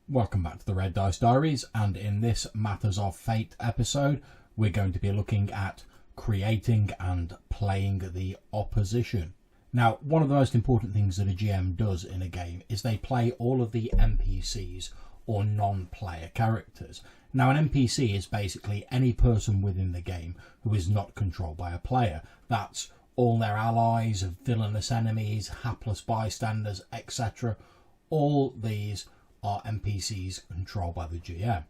Welcome back to the Red Dice Diaries, and in this Matters of Fate episode we're going to be looking at creating and playing the opposition. Now, one of the most important things that a GM does in a game is they play all of the NPCs or non-player characters. Now, an NPC is basically any person within the game who is not controlled by a player. That's all their allies, villainous enemies, hapless bystanders, etc. All these are NPCs controlled by the GM.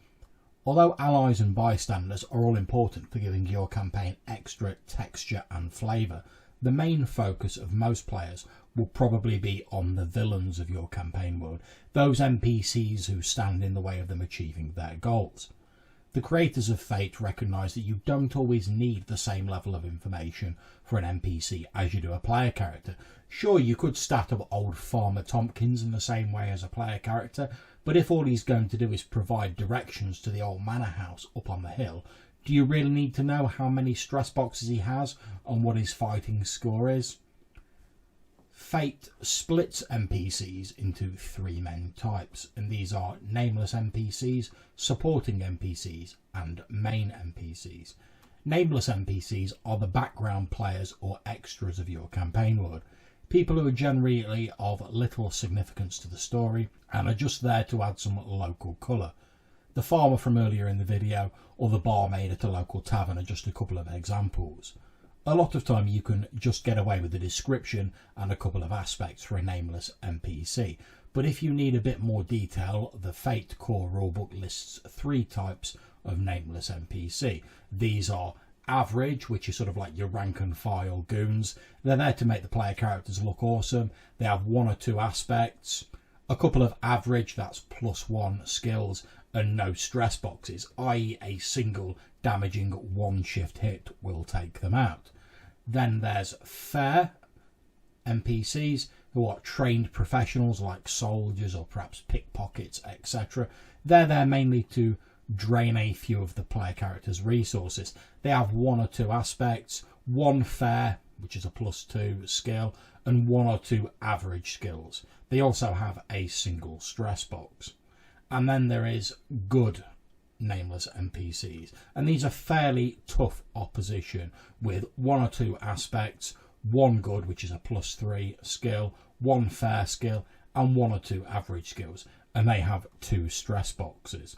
Although allies and bystanders are all important for giving your campaign extra texture and flavour, the main focus of most players will probably be on the villains of your campaign world, those NPCs who stand in the way of them achieving their goals. The creators of Fate recognise that you don't always need the same level of information for an NPC as you do a player character. Sure, you could stat up old Farmer Tompkins in the same way as a player character, but if all he's going to do is provide directions to the old manor house up on the hill, do you really need to know how many stress boxes he has and what his fighting score is? Fate splits NPCs into three main types, and these are Nameless NPCs, Supporting NPCs, and Main NPCs. Nameless NPCs are the background players or extras of your campaign world, people who are generally of little significance to the story and are just there to add some local colour. The farmer from earlier in the video or the barmaid at a local tavern are just a couple of examples. A lot of time you can just get away with the description and a couple of aspects for a nameless NPC, but if you need a bit more detail, the Fate core rulebook lists three types of nameless NPC. These are average, which is sort of like your rank and file goons. They're there to make the player characters look awesome. They have one or two aspects. A couple of average, that's +1 skills, and no stress boxes, i.e. a single damaging one shift hit will take them out. Then there's fair NPCs, who are trained professionals like soldiers or perhaps pickpockets, etc. They're there mainly to drain a few of the player character's resources. They have one or two aspects, one fair, which is a +2 skill, and one or two average skills. They also have a single stress box. And then there is good nameless NPCs, and these are fairly tough opposition with one or two aspects, one good, which is a +3 skill, one fair skill, and one or two average skills, and they have two stress boxes.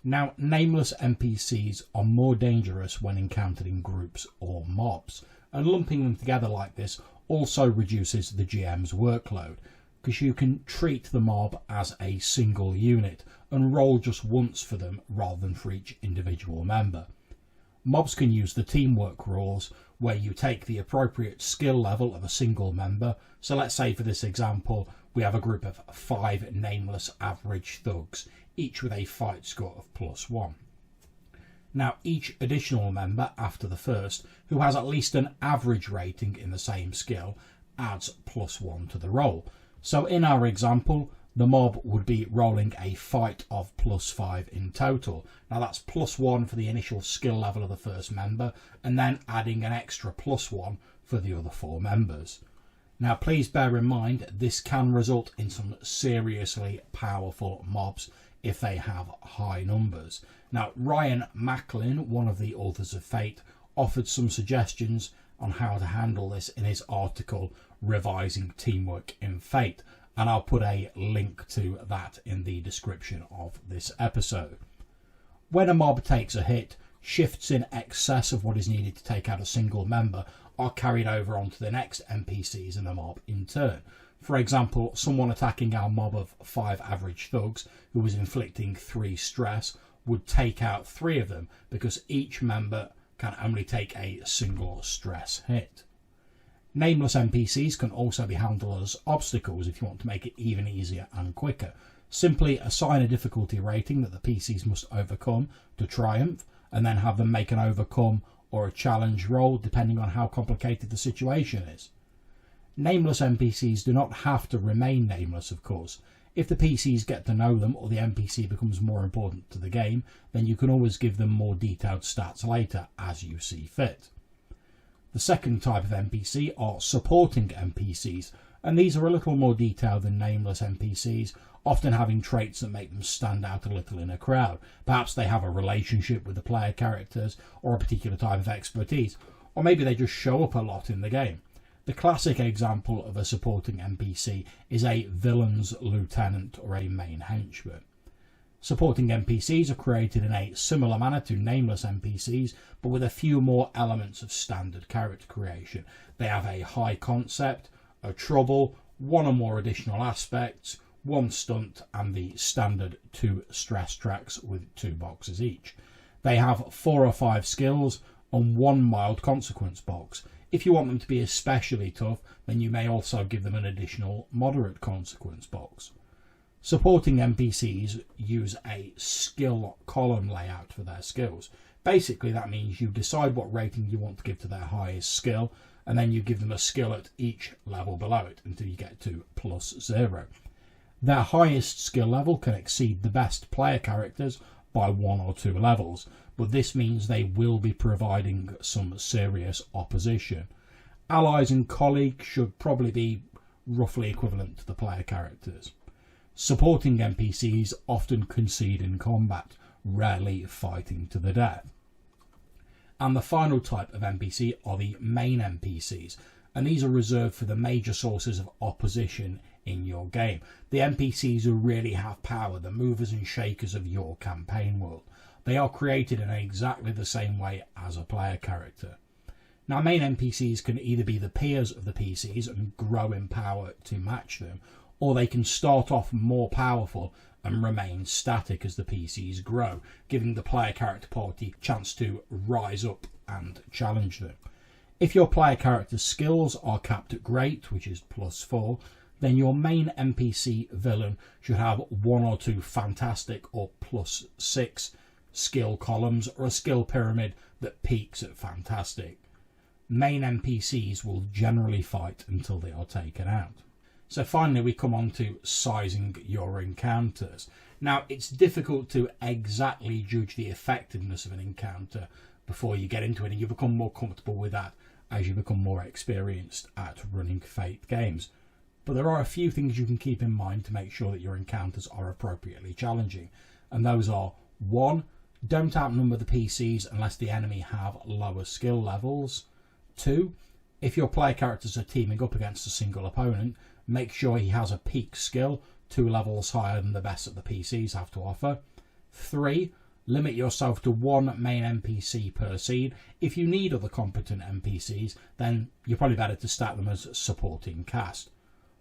Now, nameless NPCs are more dangerous when encountered in groups or mobs, and lumping them together like this also reduces the GM's workload, because you can treat the mob as a single unit and roll just once for them rather than for each individual member. Mobs can use the teamwork rules, where you take the appropriate skill level of a single member. So let's say for this example we have a group of 5 nameless average thugs, each with a fight score of +1. Now, each additional member after the first who has at least an average rating in the same skill adds +1 to the roll. So in our example, the mob would be rolling a fight of +5 in total. Now that's +1 for the initial skill level of the first member, and then adding an extra +1 for the other 4 members. Now please bear in mind, this can result in some seriously powerful mobs if they have high numbers. Now, Ryan Macklin, one of the authors of Fate, offered some suggestions on how to handle this in his article Revising Teamwork in Fate, and I'll put a link to that in the description of this episode. When a mob takes a hit, shifts in excess of what is needed to take out a single member are carried over onto the next NPCs in the mob in turn. For example, someone attacking our mob of 5 average thugs who was inflicting 3 stress would take out 3 of them, because each member can only take a single stress hit. Nameless NPCs can also be handled as obstacles if you want to make it even easier and quicker. Simply assign a difficulty rating that the PCs must overcome to triumph, and then have them make an overcome or a challenge roll depending on how complicated the situation is. Nameless NPCs do not have to remain nameless, of course. If the PCs get to know them or the NPC becomes more important to the game, then you can always give them more detailed stats later as you see fit. The second type of NPC are supporting NPCs, and these are a little more detailed than Nameless NPCs, often having traits that make them stand out a little in a crowd. Perhaps they have a relationship with the player characters or a particular type of expertise, or maybe they just show up a lot in the game. The classic example of a supporting NPC is a villain's lieutenant or a main henchman. Supporting NPCs are created in a similar manner to Nameless NPCs, but with a few more elements of standard character creation. They have a high concept, a trouble, one or more additional aspects, one stunt, and the standard 2 stress tracks with 2 boxes each. They have 4 or 5 skills and 1 mild consequence box. If you want them to be especially tough, then you may also give them an additional moderate consequence box. Supporting NPCs use a skill column layout for their skills. Basically, that means you decide what rating you want to give to their highest skill, and then you give them a skill at each level below it until you get to +0. Their highest skill level can exceed the best player characters by 1 or 2 levels, but this means they will be providing some serious opposition. Allies and colleagues should probably be roughly equivalent to the player characters. Supporting NPCs often concede in combat, rarely fighting to the death. And the final type of NPC are the main NPCs, and these are reserved for the major sources of opposition in your game. The NPCs who really have power, the movers and shakers of your campaign world. They are created in exactly the same way as a player character. Now, main NPCs can either be the peers of the PCs and grow in power to match them, or they can start off more powerful and remain static as the PCs grow, giving the player character party a chance to rise up and challenge them. If your player character's skills are capped at great, which is +4, then your main NPC villain should have 1 or 2 fantastic or +6 skill columns, or a skill pyramid that peaks at fantastic. Main NPCs will generally fight until they are taken out. So finally we come on to sizing your encounters. Now, it's difficult to exactly judge the effectiveness of an encounter before you get into it, and you become more comfortable with that as you become more experienced at running Fate games. But there are a few things you can keep in mind to make sure that your encounters are appropriately challenging, and those are: 1. Don't outnumber the PCs unless the enemy have lower skill levels. 2. If your player characters are teaming up against a single opponent, make sure he has a peak skill 2 levels higher than the best that the PCs have to offer. 3. Limit yourself to 1 main NPC per scene. If you need other competent NPCs, then you're probably better to stack them as supporting cast.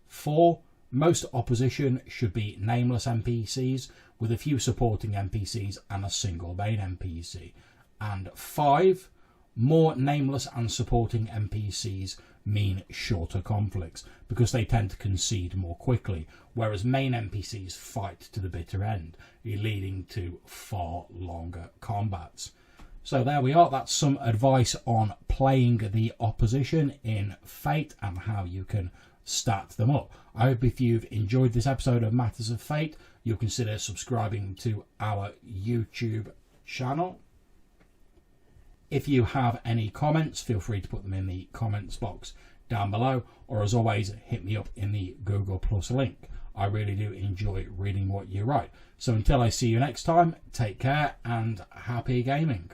4. Most opposition should be Nameless NPCs, with a few supporting NPCs and a single main NPC. And 5. More Nameless and supporting NPCs mean shorter conflicts, because they tend to concede more quickly, whereas main NPCs fight to the bitter end, leading to far longer combats. So there we are. That's some advice on playing the opposition in Fate and how you can stat them up. I hope if you've enjoyed this episode of Matters of Fate, you'll consider subscribing to our YouTube channel. If you have any comments, feel free to put them in the comments box down below, or as always, hit me up in the Google Plus link. I really do enjoy reading what you write. So until I see you next time, take care and happy gaming.